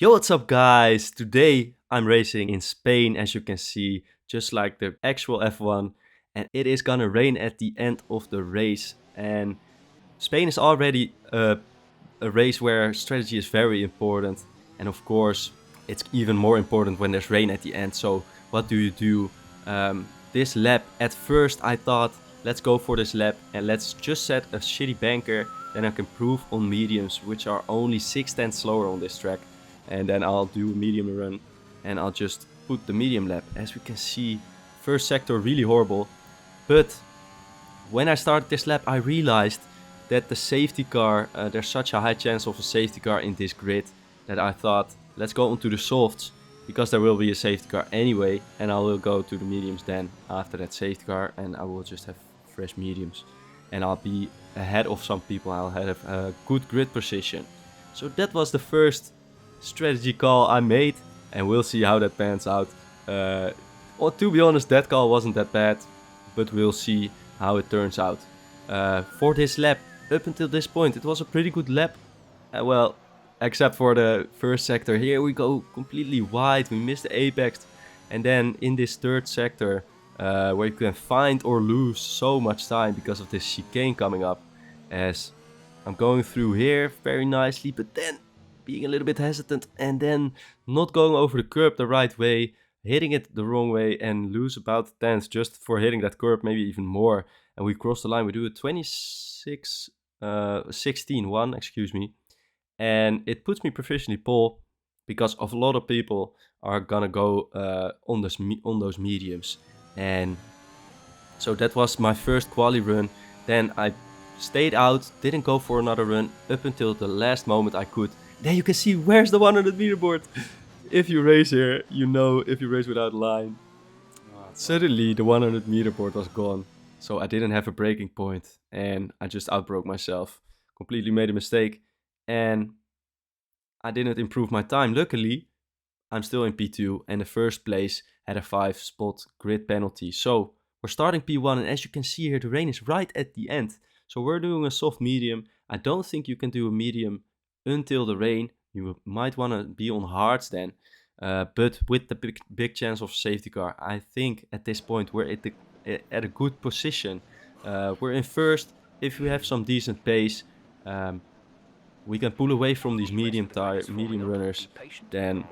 Yo, what's up, guys? Today I'm racing in Spain, as you can see, just like the actual F1, and it is gonna rain at the end of the race. And Spain is already a race where strategy is very important, and of course, it's even more important when there's rain at the end. So, what do you do? This lap, at first, I thought, let's go for this lap and let's just set a shitty banker, then I can prove on mediums, which are only 6 tenths slower on this track. And then I'll do a medium run and I'll just put the medium lap. As we can see, first sector really horrible, but when I started this lap I realized that the safety car, there's such a high chance of a safety car in this grid that I thought, let's go onto the softs because there will be a safety car anyway, and I will go to the mediums then after that safety car, and I will just have fresh mediums and I'll be ahead of some people. I'll have a good grid position. So that was the first strategy call I made, and we'll see how that pans out. Well, to be honest, that call wasn't that bad, but we'll see how it turns out. For this lap, up until this point, it was a pretty good lap. Well, except for the first sector. Here we go completely wide, we missed the apex. And then in this third sector, where you can find or lose so much time because of this chicane coming up, as I'm going through here very nicely, but then being a little bit hesitant and then not going over the curb the right way, hitting it the wrong way, and lose about tenths just for hitting that curb, maybe even more. And we cross the line. We do a 16-1, excuse me, and it puts me provisionally pole because of a lot of people are gonna go on those mediums. And so that was my first quali run. Then I stayed out, didn't go for another run up until the last moment I could. There you can see where's the 100 meter board. If you race here, you know, if you race without line. Suddenly the 100 meter board was gone. So I didn't have a breaking point and I just outbroke myself. Completely made a mistake and I didn't improve my time. Luckily, I'm still in P2 and the first place had a 5-spot grid penalty. So we're starting P1, and as you can see here, the rain is right at the end. So we're doing a soft medium. I don't think you can do a medium until the rain. You might want to be on hards then. But with the big chance of safety car, I think at this point we're at a good position. We're in first. If we have some decent pace, we can pull away from these medium runners. Then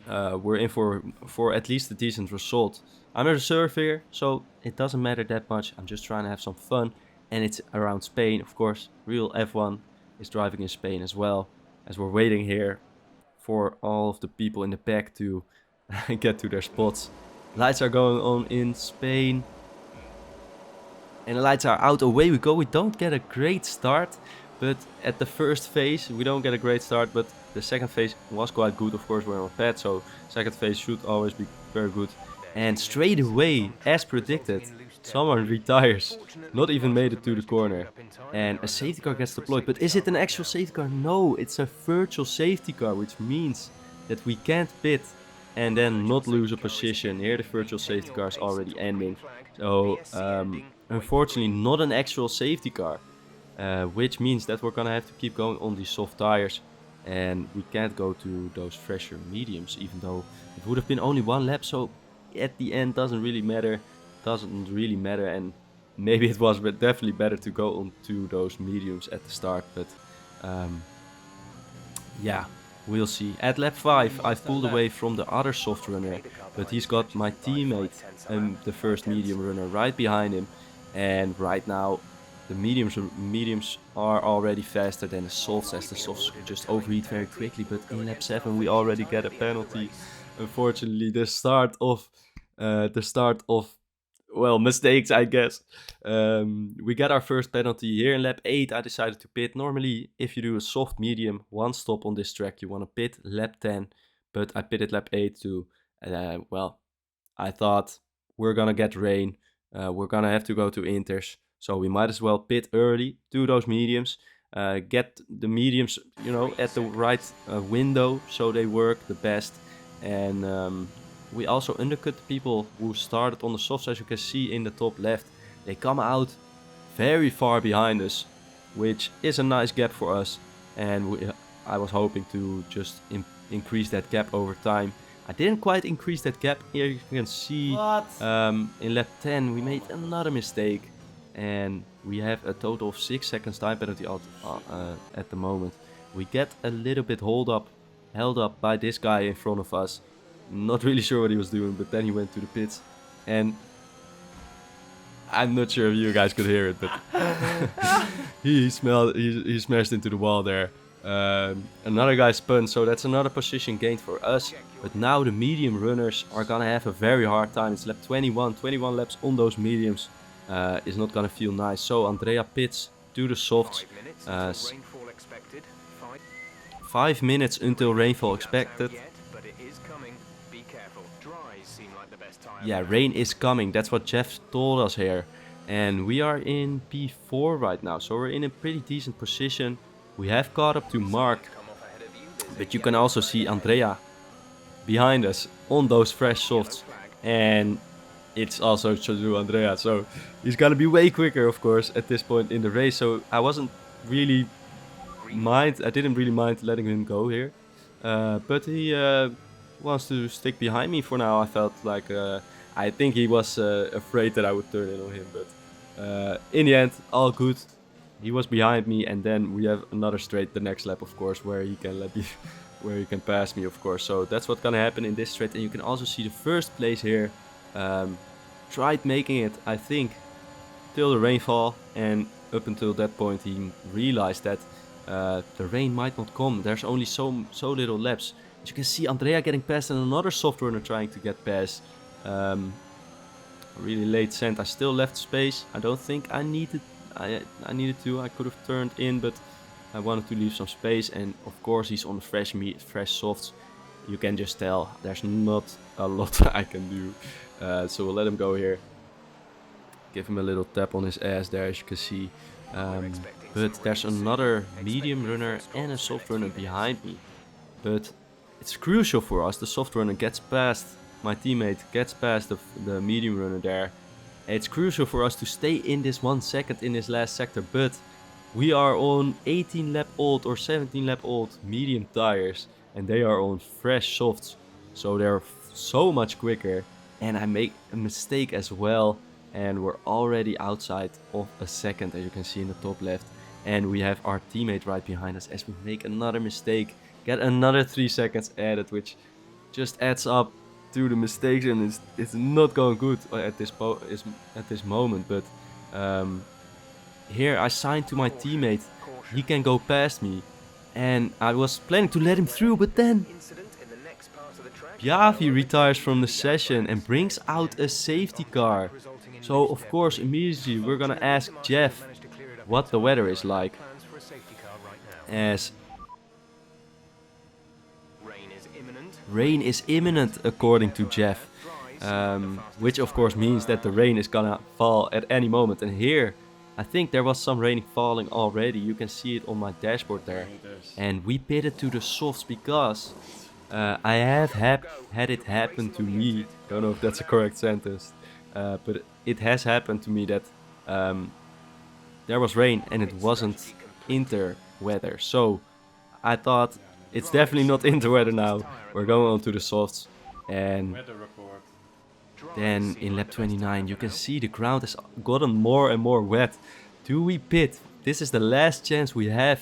we're in for at least a decent result. I'm a reserve here, so it doesn't matter that much. I'm just trying to have some fun, and it's around Spain, of course. Real F1 is driving in Spain as well, as we're waiting here for all of the people in the back to get to their spots. Lights are going on in Spain, and the lights are out. Away we go. We don't get a great start, but at the first phase we don't get a great start, but the second phase was quite good. Of course, we're on pad, so second phase should always be very good. And straight away, as predicted, someone retires. Not even made it to the corner. And a safety car gets deployed. But is it an actual safety car? No, it's a virtual safety car, which means that we can't pit and then not lose a position. Here the virtual safety car is already ending. So unfortunately not an actual safety car. Which means that we're gonna have to keep going on these soft tires. And we can't go to those fresher mediums, even though it would have been only one lap. So at the end doesn't really matter. And maybe it was definitely better to go on to those mediums at the start. But yeah, we'll see. At lap 5 I pulled away from the other soft runner, but he's got my teammate, the first medium runner, right behind him. And right now the mediums are already faster than the softs, as the softs just overheat very quickly. But in lap 7 we already get a penalty. Unfortunately, the start of well, mistakes, I guess. We got our first penalty here in lap 8. I decided to pit. Normally, if you do a soft medium, one stop on this track, you want to pit lap 10. But I pitted lap 8 too. Well, I thought we're gonna get rain. We're gonna have to go to inters. So we might as well pit early, do those mediums. Get the mediums, you know, at the right window so they work the best. And we also undercut the people who started on the softs, as you can see in the top left. They come out very far behind us, which is a nice gap for us. And I was hoping to just increase that gap over time. I didn't quite increase that gap. Here you can see in lap 10 we made another mistake. And we have a total of 6 seconds time penalty at the moment. We get a little bit held up by this guy in front of us. Not really sure what he was doing, but then he went to the pits. And I'm not sure if you guys could hear it, but he smashed into the wall there. Another guy spun, so that's another position gained for us. But now the medium runners are gonna have a very hard time. It's lap 21 laps on those mediums. Is not gonna feel nice. So Andrea pits to the softs. 5 minutes until rainfall expected. Yeah, rain is coming. That's what Jeff told us here. And we are in P4 right now. So we're in a pretty decent position. We have caught up to Mark. But you can also see Andrea behind us on those fresh softs. And it's also to Andrea. So he's gonna be way quicker, of course, at this point in the race. So I didn't really mind letting him go here. But he wants to stick behind me for now. I felt like I think he was afraid that I would turn in on him, but in the end, all good. He was behind me, and then we have another straight the next lap, of course, where he can where he can pass me, of course. So that's what's gonna happen in this straight, and you can also see the first place here. Tried making it, I think, till the rainfall, and up until that point, he realized that the rain might not come. There's only so little laps. As you can see, Andrea getting past and another soft runner trying to get past. Really late send. I still left space. I don't think I needed to. I could have turned in, but I wanted to leave some space. And of course, he's on the fresh softs. You can just tell there's not a lot I can do. So we'll let him go here. Give him a little tap on his ass there, as you can see. But there's another medium runner and a soft runner behind me. But it's crucial for us. The soft runner gets past my teammate, gets past the medium runner there. It's crucial for us to stay in this 1 second in this last sector. But we are on 18 lap old or 17 lap old medium tires. And they are on fresh softs. So they're so much quicker. And I make a mistake as well. And we're already outside of a second, as you can see in the top left. And we have our teammate right behind us as we make another mistake. Get another 3 seconds added, which just adds up to the mistakes, and it's not going good at this moment. But here I signed to my teammate. He can go past me. And I was planning to let him through, but then Piavi retires from the session and brings out a safety car. So of course immediately we're gonna ask Jeff what the weather is like, as rain is imminent according to Jeff, which of course means that the rain is gonna fall at any moment. And here I think there was some rain falling already. You can see it on my dashboard there. And we pitted to the softs because I have had it happen to me. Don't know if that's a correct sentence, but it has happened to me that there was rain and it wasn't inter weather. So I thought it's definitely not inter weather now. We're going on to the softs, and then in lap 29 you can see the ground has gotten more and more wet. Do we pit? This is the last chance we have.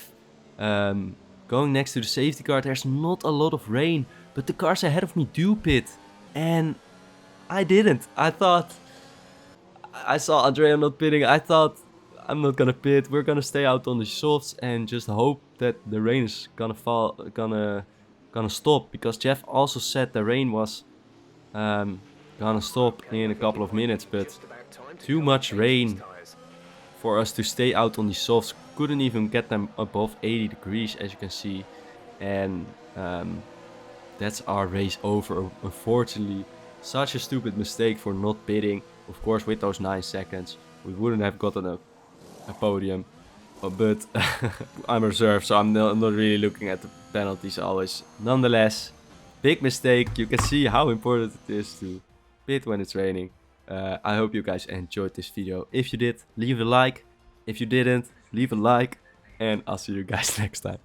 Going next to the safety car, there's not a lot of rain, but the cars ahead of me do pit, and I didn't. I thought I saw Andrea not pitting. I thought I'm not gonna pit. We're gonna stay out on the softs and just hope that the rain is gonna fall, gonna stop, because Jeff also said the rain was gonna stop in a couple of minutes, but too much rain for us to stay out on the softs. Couldn't even get them above 80 degrees, as you can see, and that's our race over, unfortunately. Such a stupid mistake for not pitting. Of course, with those 9 seconds we wouldn't have gotten a podium, but I'm reserved, so I'm not really looking at the penalties always. Nonetheless, big mistake. You can see how important it is to pit when it's raining. I hope you guys enjoyed this video. If you did, leave a like. If you didn't, leave a like, and I'll see you guys next time.